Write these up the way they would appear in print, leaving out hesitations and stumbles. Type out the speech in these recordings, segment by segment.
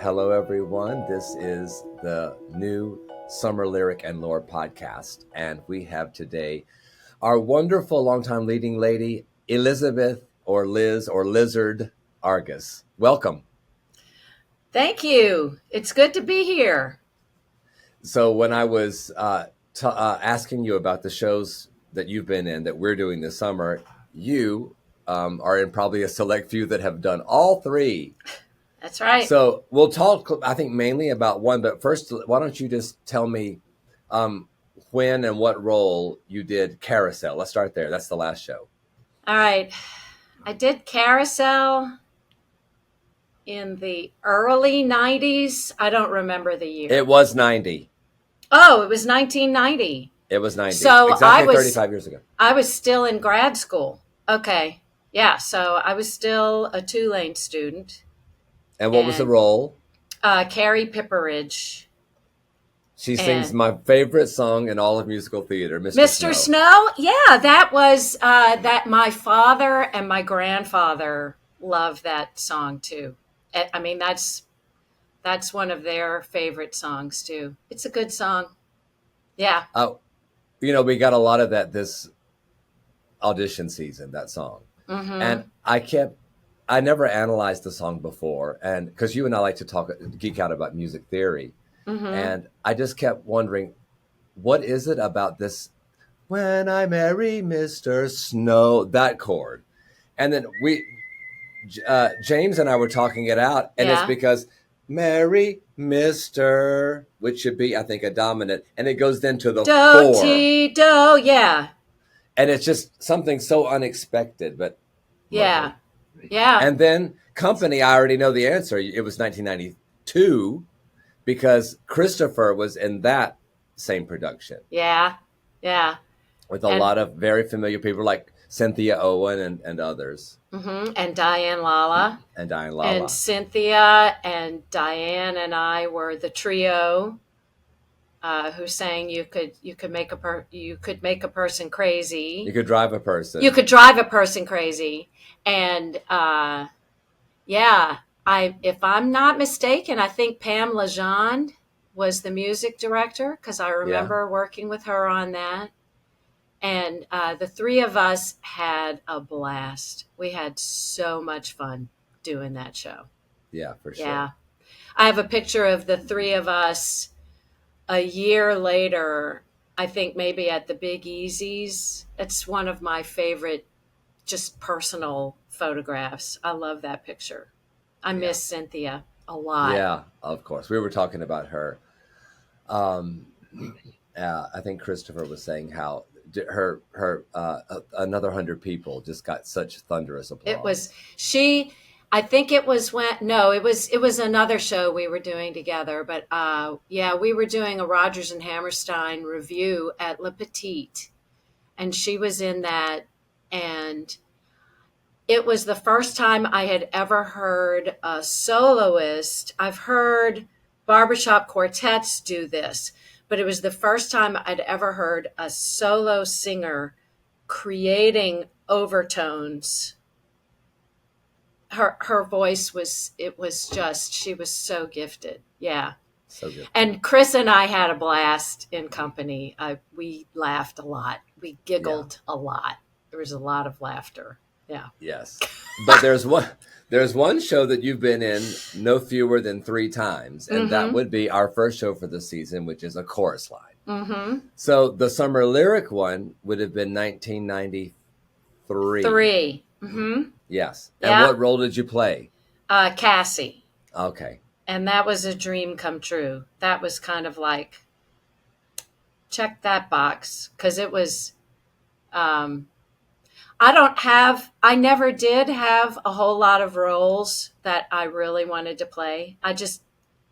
Hello, everyone. This is the new Summer Lyric and Lore podcast. And we have today our wonderful longtime leading lady, Elizabeth or Liz or Lizard Argus. Welcome. Thank you. It's good to be here. So when I was asking you about the shows that you've been in that we're doing this summer, you are in probably a select few that have done all three. That's right. So we'll talk, I think, mainly about one. But first, why don't you just tell me when and what role you did Carousel? Let's start there. That's the last show. All right. I did Carousel in the early 90s. I don't remember the year. It was 90. Oh, it was 1990. It was 90. So exactly 35 years ago. I was still in grad school. Okay. Yeah. So I was still a Tulane student. And what was the role? Carrie Pipperidge. She sings my favorite song in all of musical theater, Mr. Snow. Yeah, that was that my father and my grandfather loved that song too. I mean, that's one of their favorite songs too. It's a good song. Yeah. We got a lot of that this audition season, that song. Mm-hmm. And I never analyzed the song before, and because you and I like to geek out about music theory, mm-hmm. and I just kept wondering, what is it about this? When I marry Mr. Snow, that chord, and then James and I were talking it out, and it's because marry Mr., which should be, I think, a dominant, and it goes then to the do, four, ti, do, yeah, and it's just something so unexpected, but yeah. Yeah. And then Company, I already know the answer. It was 1992 because Christopher was in that same production. Yeah. Yeah. With a lot of very familiar people like Cynthia Owen and others. Mm-hmm. And Diane Lala. And Cynthia and Diane and I were the trio who sang you could make a person crazy. You could drive a person. You could drive a person crazy. And if I'm not mistaken, I think Pam Legendre was the music director because I remember working with her on that. And the three of us had a blast. We had so much fun doing that show. Yeah, for sure. Yeah. I have a picture of the three of us a year later, I think maybe at the Big Easies. It's one of my favorite just personal photographs. I love that picture. I miss Cynthia a lot. Yeah, of course. We were talking about her. I think Christopher was saying how her another 100 people just got such thunderous applause. I think it was it was another show we were doing together, but we were doing a Rodgers and Hammerstein review at Le Petit, and she was in that. And it was the first time I had ever heard a soloist. I've heard barbershop quartets do this, but it was the first time I'd ever heard a solo singer creating overtones. Her voice she was so gifted. Yeah. So good. And Chris and I had a blast in Company. We laughed a lot. We giggled a lot. There was a lot of laughter. Yeah. Yes. But there's one show that you've been in no fewer than 3 times, and that would be our first show for the season, which is A Chorus Line. Mm-hmm. So the Summer Lyric one would have been 1993. 3. Mm-hmm. Yes. And what role did you play? Cassie. Okay. And that was a dream come true. That was kind of like, check that box, because it was... I never did have a whole lot of roles that I really wanted to play. I just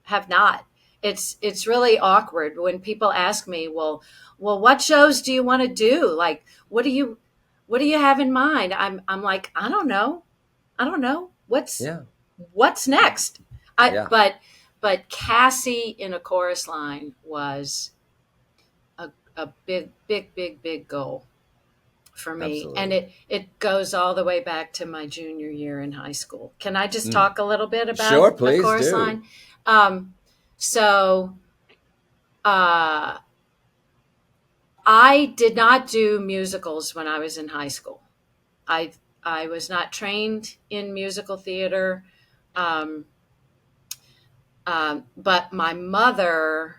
have not. It's really awkward when people ask me, well, what shows do you want to do? Like, what do you have in mind? I'm like, I don't know. What's next? But Cassie in A Chorus Line was a big goal for me. Absolutely. And it goes all the way back to my junior year in high school. Can I just talk a little bit about Sure, please A Chorus do. Line? Um, so uh, I did not do musicals when I was in high school. I I was not trained in musical theater, um, but my mother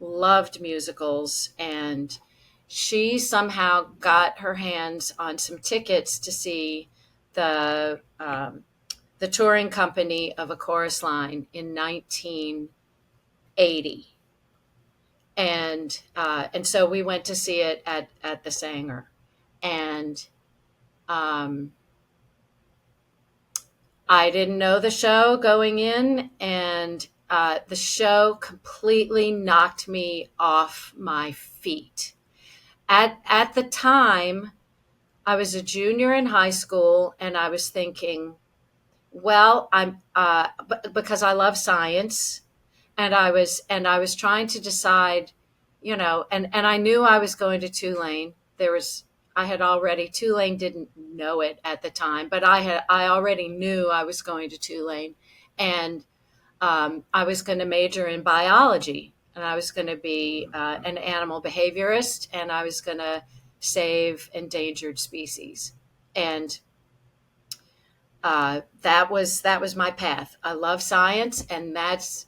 loved musicals, and she somehow got her hands on some tickets to see the the touring company of A Chorus Line in 1980, and so we went to see it at the Sanger, and um, I didn't know the show going in, and the show completely knocked me off my feet. At the time, I was a junior in high school, and I was thinking, well, because I love science, and I was trying to decide, and I knew I was going to Tulane. I had already Tulane didn't know it at the time, but I already knew I was going to Tulane, and I was going to major in biology, and I was going to be an animal behaviorist, and I was going to save endangered species, and that was my path. I love science, and that's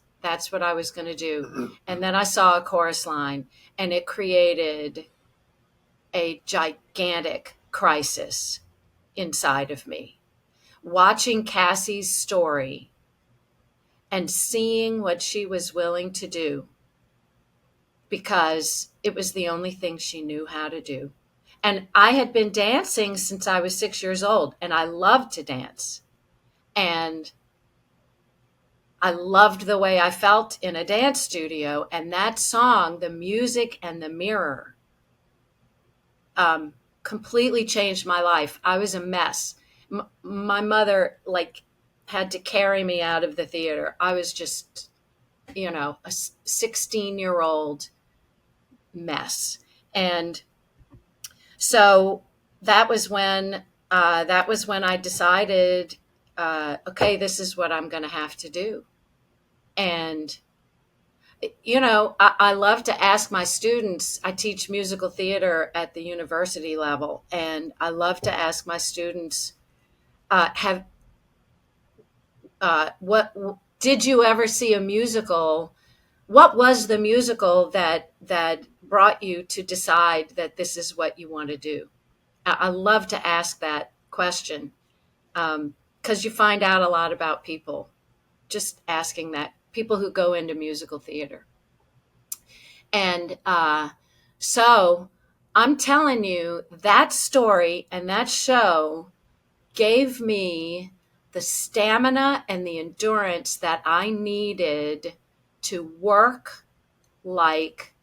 what I was going to do. And then I saw A Chorus Line, and it created a gigantic crisis inside of me. Watching Cassie's story and seeing what she was willing to do because it was the only thing she knew how to do. And I had been dancing since I was 6 years old, and I loved to dance. And I loved the way I felt in a dance studio. And that song, the music and the mirror, completely changed my life. I was a mess. My mother, like, had to carry me out of the theater. I was just, a 16-year-old mess. And so that was when I decided, okay, this is what I'm going to have to do. And I love to ask my students. I teach musical theater at the university level, and I love to ask my students, have what did you ever see a musical? What was the musical that brought you to decide that this is what you want to do? I love to ask that question, because you find out a lot about people just asking that. People who go into musical theater. And so I'm telling you, that story and that show gave me the stamina and the endurance that I needed to work like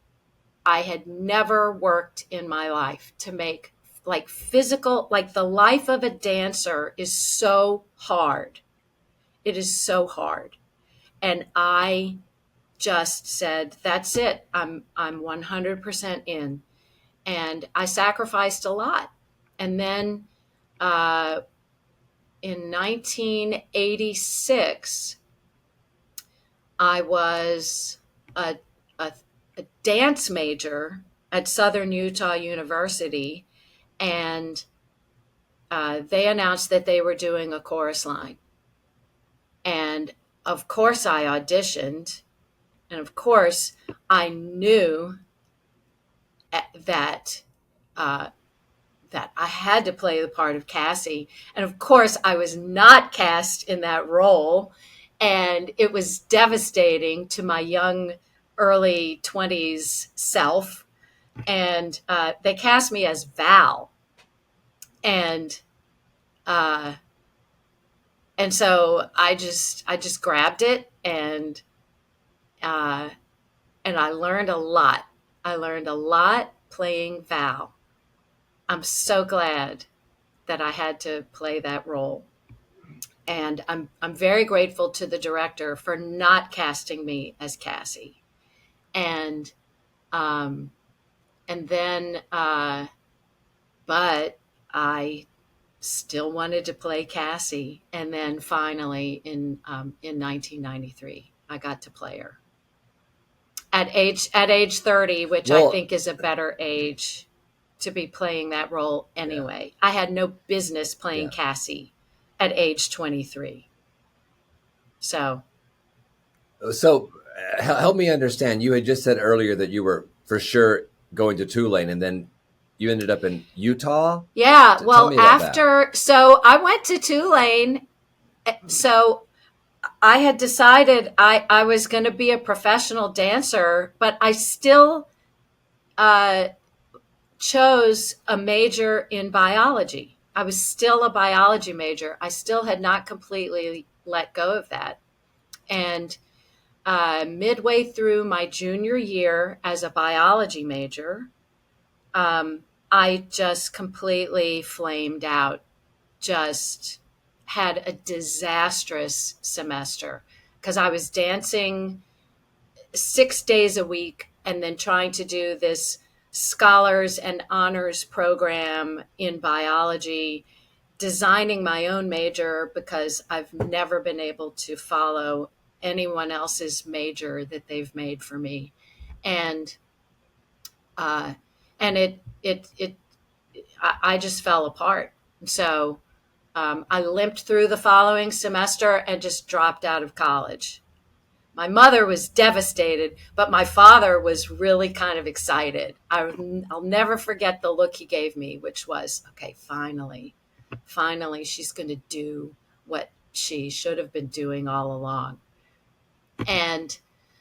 I had never worked in my life, to make, like, physical, like, the life of a dancer is so hard. It is so hard. And I just said, that's it. I'm 100% in. And I sacrificed a lot. And then in 1986, I was a, a, a dance major at Southern Utah University, and they announced that they were doing A Chorus Line. And of course, I auditioned, and of course, I knew that uh, that I had to play the part of Cassie. And of course, I was not cast in that role. And it was devastating to my young, early 20s self. And they cast me as Val. And uh, and so I just grabbed it, uh, and I learned a lot. I learned a lot playing Val. I'm so glad that I had to play that role. And I'm very grateful to the director for not casting me as Cassie. And um, and then, but I still wanted to play Cassie. And then finally, in 1993, I got to play her at age 30, which I Well, think is a better age to be playing that role yeah, anyway. I had no business playing yeah. Cassie at age 23. So, So help me understand. You had just said earlier that you were for sure going to Tulane, and then you ended up in Utah. yeah, Tell well, me about that. so I went to Tulane. So I had decided I was going to be a professional dancer, but I still uh, chose a major in biology. I was still a biology major. I still had not completely let go of that. And midway through my junior year as a biology major, I just completely flamed out, just had a disastrous semester because I was dancing 6 days a week and then trying to do this scholars and honors program in biology, designing my own major because I've never been able to follow anyone else's major that they've made for me. And uh, and I just fell apart. So I limped through the following semester and just dropped out of college. My mother was devastated, but my father was really kind of excited. I'll never forget the look he gave me, which was, okay, finally, she's going to do what she should have been doing all along. And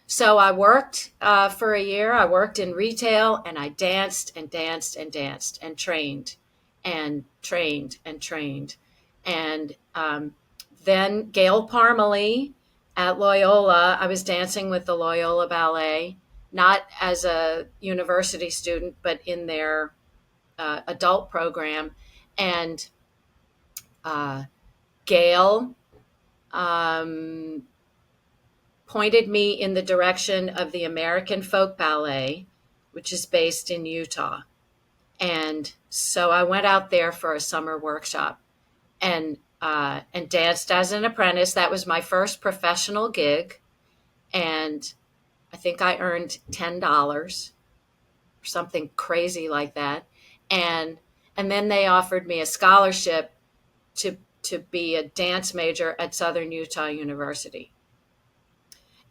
so I worked for a year. I worked in retail and I danced and danced and danced and trained and trained and trained. And then Gail Parmalee at Loyola, I was dancing with the Loyola Ballet, not as a university student, but in their adult program. And uh, Gail um, pointed me in the direction of the American Folk Ballet, which is based in Utah. And so I went out there for a summer workshop and danced as an apprentice. That was my first professional gig, and I think I earned $10 or something crazy like that. And and then they offered me a scholarship to be a dance major at Southern Utah University.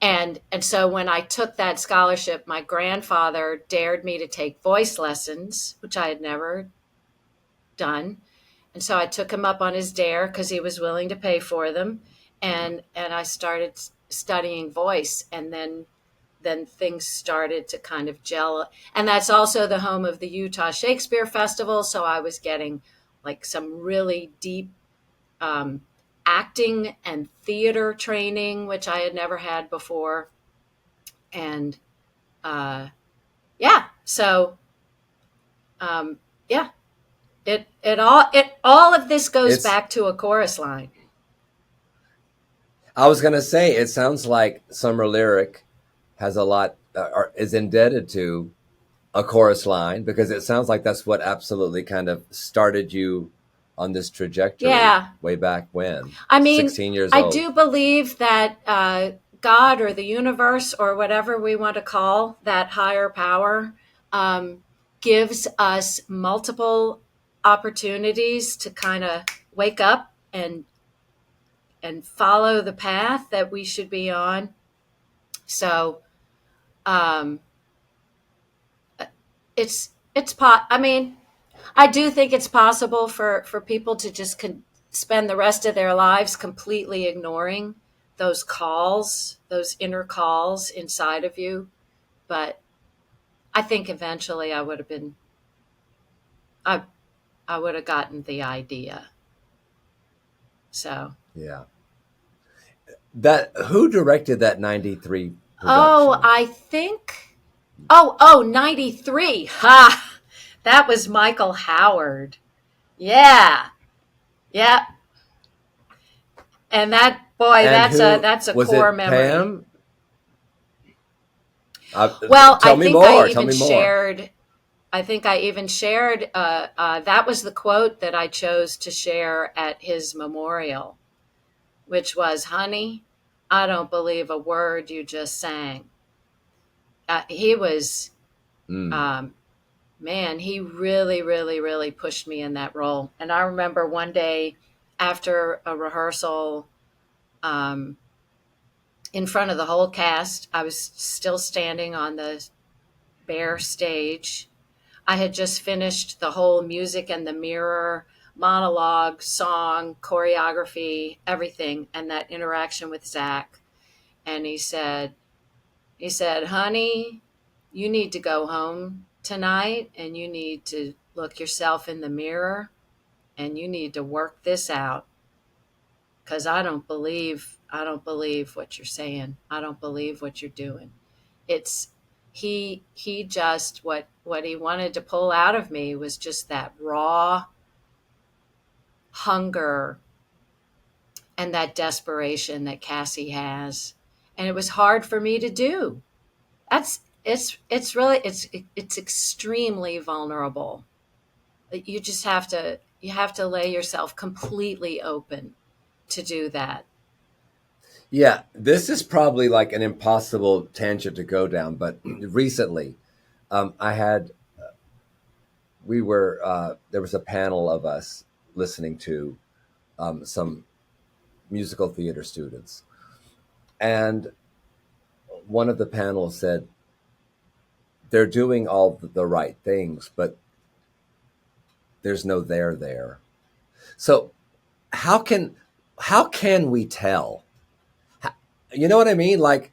And so when I took that scholarship, my grandfather dared me to take voice lessons, which I had never done. And so I took him up on his dare because he was willing to pay for them. And I started studying voice, and then things started to kind of gel. And that's also the home of the Utah Shakespeare Festival. So I was getting like some really deep um, acting and theater training, which I had never had before. And yeah, so yeah, all of this goes It's. back to a chorus line. I was gonna say it sounds like Summer Lyric has a lot or is indebted to a chorus line because it sounds like that's what absolutely kind of started you on this trajectory Yeah, way back when I mean, 16 years I old. do believe that God or the universe or whatever we want to call that higher power um, gives us multiple opportunities to kind of wake up and follow the path that we should be on. So um, I mean, I do think it's possible for people to just spend the rest of their lives completely ignoring those calls, those inner calls inside of you. But I think eventually I I would have gotten the idea. So, Yeah. That who directed that 93 oh, production? I think, oh, 93. Ha! That was Michael Howard. Yeah. Yeah. And that, boy, And who that's a was core it, memory. Pam? Well, Tell me more. Tell me more. I think I even shared, that was the quote that I chose to share at his memorial, which was, honey, I don't believe a word you just sang. He was, Mm. um, man, he really, really, really pushed me in that role. And I remember one day after a rehearsal, um, in front of the whole cast, I was still standing on the bare stage. I had just finished the whole music and the mirror monologue, song, choreography, everything, and that interaction with Zach. And he said, honey, you need to go home tonight and you need to look yourself in the mirror and you need to work this out because I don't believe what you're saying. I don't believe what you're doing. It's he just what he wanted to pull out of me was just that raw hunger and that desperation that Cassie has. And it was hard for me to do. It's extremely vulnerable. You have to lay yourself completely open to do that. Yeah, this is probably like an impossible tangent to go down, but recently, I had we were there was a panel of us listening to some musical theater students, and one of the panels said they're doing all the right things, but there's no there there. So how can how can we tell? You know what I mean? Like,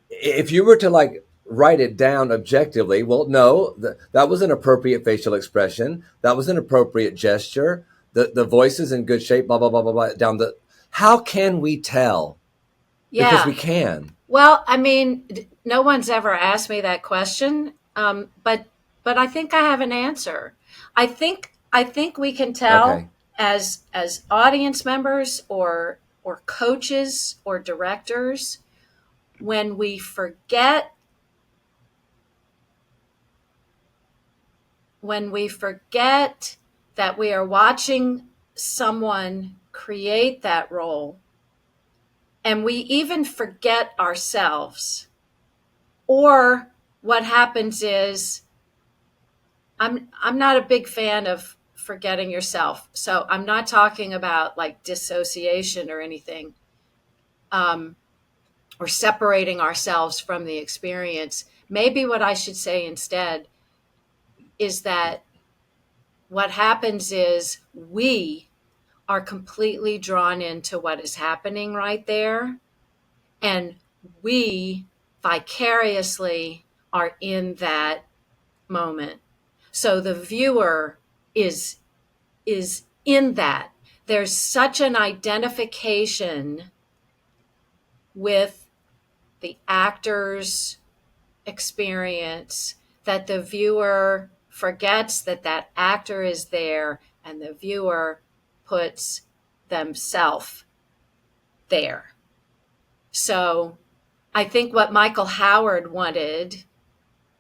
if you were to like write it down objectively, well, no, that was an appropriate facial expression. That was an appropriate gesture. The voice is in good shape. Blah blah blah blah blah. Down the. How can we tell? Because Yeah. we can. Well, I mean, no one's ever asked me that question, but I think I have an answer. I think we can tell Okay. as audience members or coaches or directors when we forget that we are watching someone create that role, and we even forget ourselves. Or what happens is I'm not a big fan of forgetting yourself. So I'm not talking about like dissociation or anything, um, or separating ourselves from the experience. Maybe what I should say instead is that what happens is we are completely drawn into what is happening right there, and we vicariously are in that moment. So the viewer is is in that. There's such an identification with the actor's experience that the viewer forgets that that actor is there, and the viewer puts themselves there. So I think what Michael Howard wanted,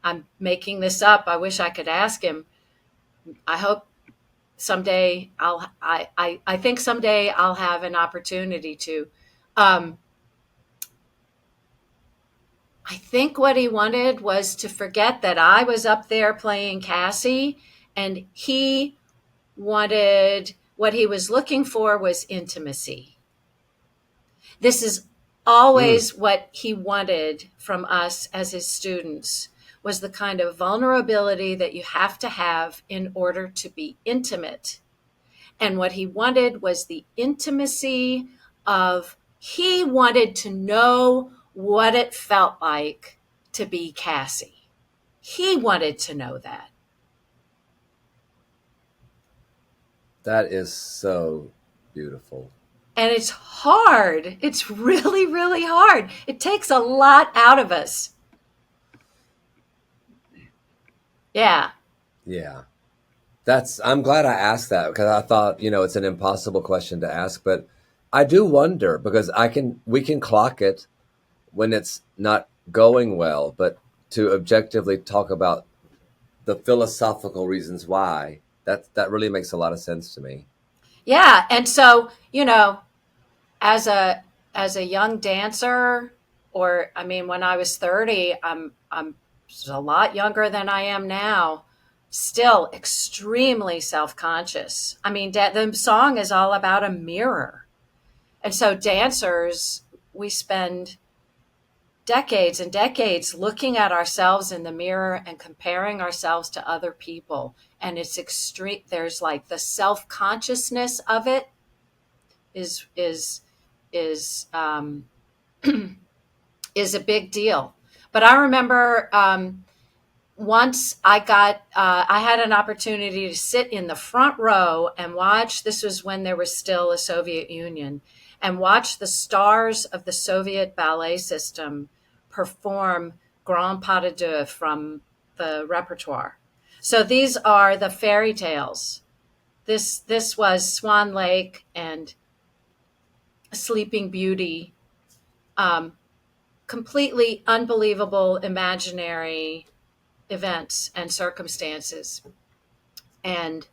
I'm making this up, I wish I could ask him. I hope someday I think someday I'll have an opportunity to. Um, I think what he wanted was to forget that I was up there playing Cassie, and what he was looking for was intimacy. This is Mm. always what he wanted from us as his students, was the kind of vulnerability that you have to have in order to be intimate. And what he wanted was the intimacy of, he wanted to know what it felt like to be Cassie. He wanted to know that. That is so beautiful. And it's hard. It's really, really hard. It takes a lot out of us. Yeah. Yeah. That's I'm glad I asked that because I thought, it's an impossible question to ask, but I do wonder because we can clock it when it's not going well, but to objectively talk about the philosophical reasons why, that really makes a lot of sense to me. Yeah. And so, as a as a young dancer, or I mean, when I was 30, I'm a lot younger than I am now. Still extremely self conscious. I mean, the song is all about a mirror. And so, dancers, we spend decades and decades looking at ourselves in the mirror and comparing ourselves to other people. And it's extreme. There's like the self consciousness of it is is a big deal. But I remember once I had an opportunity to sit in the front row and watch. This was when there was still a Soviet Union, and watch the stars of the Soviet ballet system perform Grand Pas de Deux from the repertoire. So these are the fairy tales. This was Swan Lake and Sleeping Beauty. Um, Completely unbelievable imaginary events and circumstances, and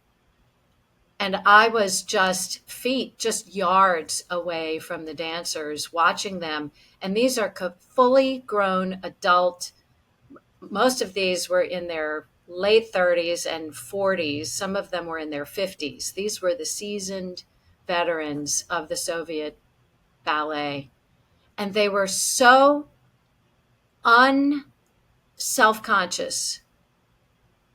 I was just yards away from the dancers watching them. And these are fully grown adult. Most of these were in their late 30s and 40s. Some of them were in their 50s. These were the seasoned veterans of the Soviet ballet, and they were so unself-conscious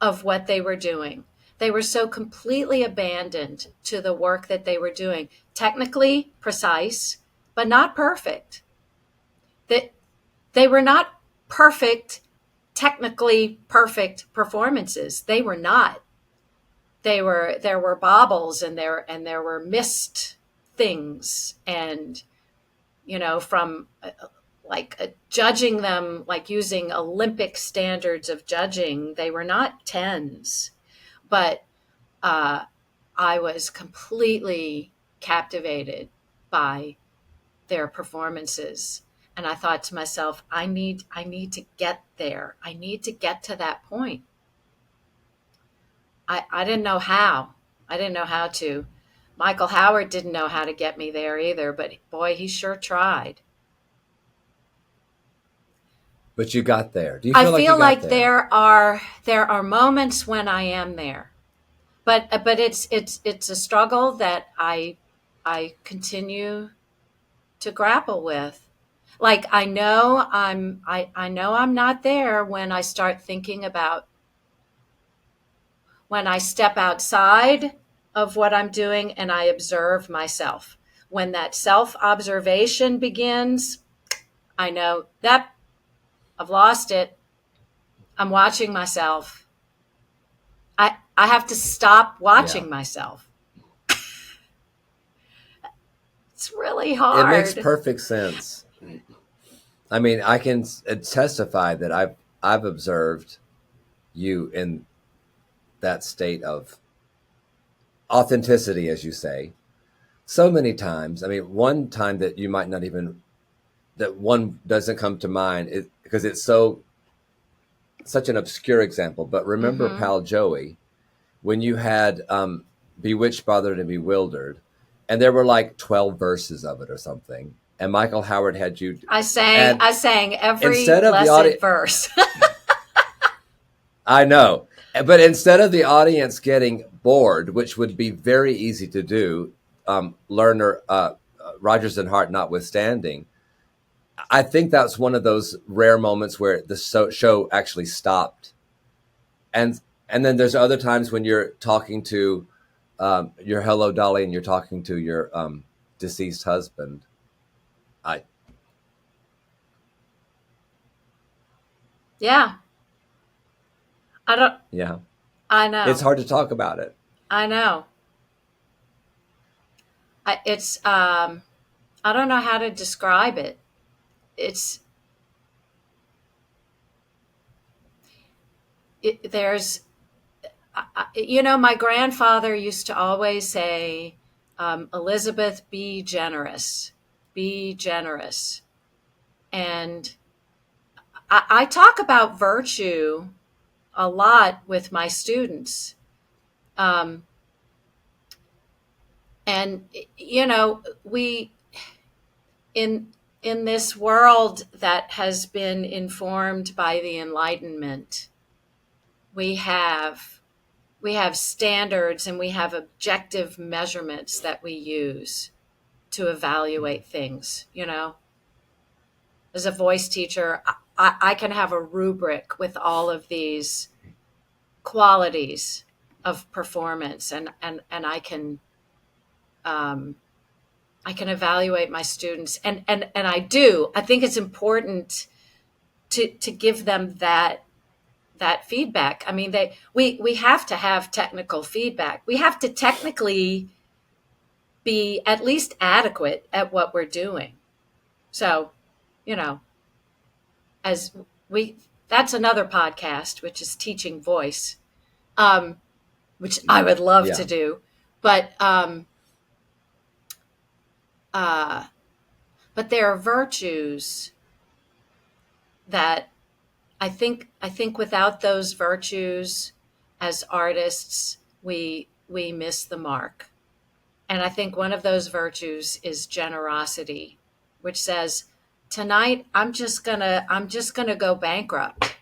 of what they were doing. They were so completely abandoned to the work that they were doing, technically precise, but not perfect. That they were not perfect, technically perfect performances. They were not. There were baubles, and there were missed things, and from judging them, like using Olympic standards of judging, they were not tens. But uh, I was completely captivated by their performances, and I thought to myself, I need to get there. I need to get to that point. I didn't know how. I didn't know how to. Michael Howard didn't know how to get me there either, but boy, he sure tried. But you got there. Do you I feel like you feel got like there? there are moments when I am there, but it's a struggle that I continue to grapple with. Like I know I'm not there when I start thinking about, when I step outside of what I'm doing and I observe myself. When that self observation begins, I know that I've lost it. I'm watching myself. I have to stop Yeah. watching myself. It's really It makes hard. perfect sense. I mean, I can testify that I've observed you in that state of authenticity, as you say, so many times. I mean, one time that you might not even, that one doesn't come to mind because it's such an obscure example. But remember, Mm-hmm. pal Joey, when you had Bewitched, Bothered, and Bewildered, and there were like 12 verses of it or something, and Michael Howard had you, and I sang every instead of the blessed audience, verse. I know, but instead of the audience getting bored, which would be very easy to do, Lerner, Rogers and Hart notwithstanding, I think that's one of those rare moments where the show actually stopped. And then there's other times when you're talking to your Hello Dolly, and you're talking to your deceased husband. I Yeah, I don't. Yeah, I it's know. hard to talk about it. I know. It's I don't know how to describe it. It's there's my grandfather used to always say, Elizabeth, be generous, be generous, and I talk about virtue a lot with my students. Um, and we in this world that has been informed by the Enlightenment, we have standards and we have objective measurements that we use to evaluate things. As a voice teacher, I can have a rubric with all of these qualities of performance, and I can evaluate my students, and I do. I think it's important to give them that feedback. I mean, we have to have technical feedback. We have to technically be at least adequate at what we're doing. So, you know, as we that's another podcast, which is teaching voice, which I would love to do, but there are virtues that I think without those virtues, as artists, we miss the mark. And I think one of those virtues is generosity, which says, tonight I'm just gonna go bankrupt.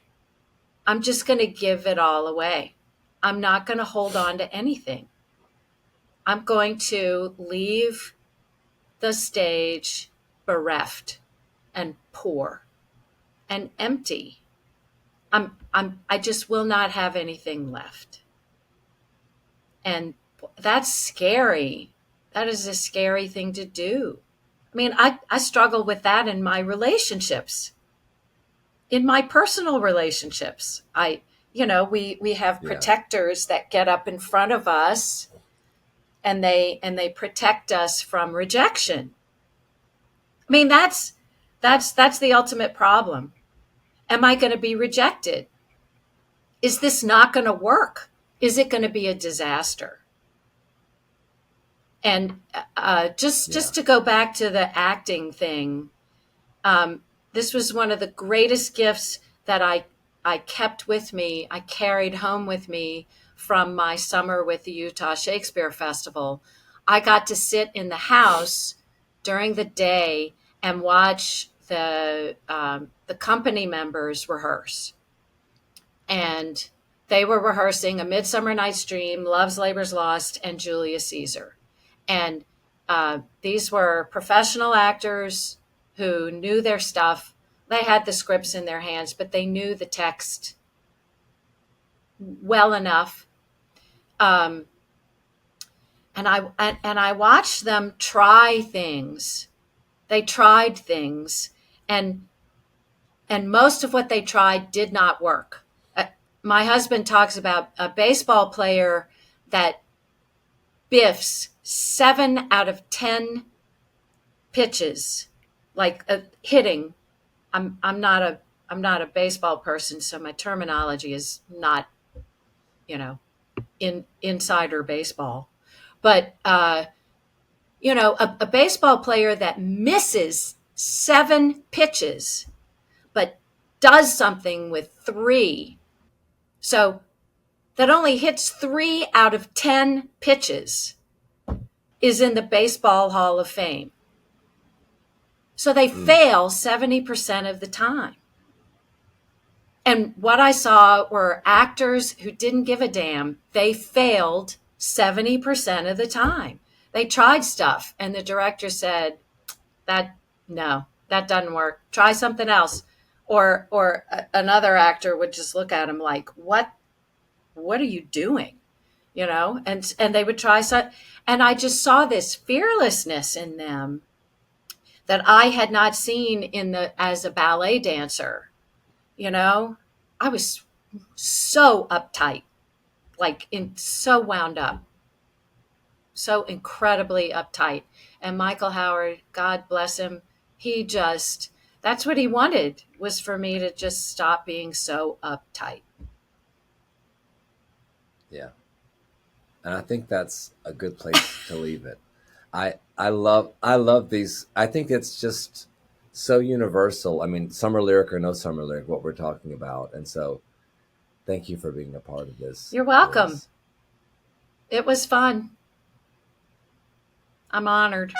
I'm just gonna give it all away. I'm not gonna hold on to anything. I'm going to leave the stage bereft and poor and empty. I just will not have anything left. And that's scary. That is a scary thing to do. I mean, I struggle with that in my relationships, in my personal relationships. We have protectors that get up in front of us and they protect us from rejection. I mean, that's the ultimate problem. Am I going to be rejected? Is this not going to work? Is it going to be a disaster? And just to go back to the acting thing, this was one of the greatest gifts that I kept with me. I carried home with me from my summer with the Utah Shakespeare Festival. I got to sit in the house during the day and watch the company members rehearse. And they were rehearsing A Midsummer Night's Dream, Love's Labour's Lost, and Julius Caesar. And these were professional actors who knew their stuff. They had the scripts in their hands, but they knew the text well enough. And I watched them try things. They tried things, and most of what they tried did not work. My husband talks about a baseball player that biffs 7 out of 10 pitches, like hitting. I'm not a baseball person, so my terminology is not, in insider baseball. But a baseball player that misses 7 pitches, but does something with 3. So that only hits 3 out of 10 pitches is in the Baseball Hall of Fame. So they fail 70% of the time. And what I saw were actors who didn't give a damn. They failed 70% of the time. They tried stuff, and the director said, that doesn't work. Try something else. Or another actor would just look at him like, what are you doing? And they would try some, and I just saw this fearlessness in them that I had not seen as a ballet dancer. I was so uptight, so wound up, so incredibly uptight. And Michael Howard, God bless him, that's what he wanted, was for me to just stop being so uptight. Yeah. And I think that's a good place to leave it. I love these. I think it's just so universal. I mean, summer lyric or no summer lyric, what we're talking about. And so thank you for being a part of this. You're welcome. It was fun. I'm honored.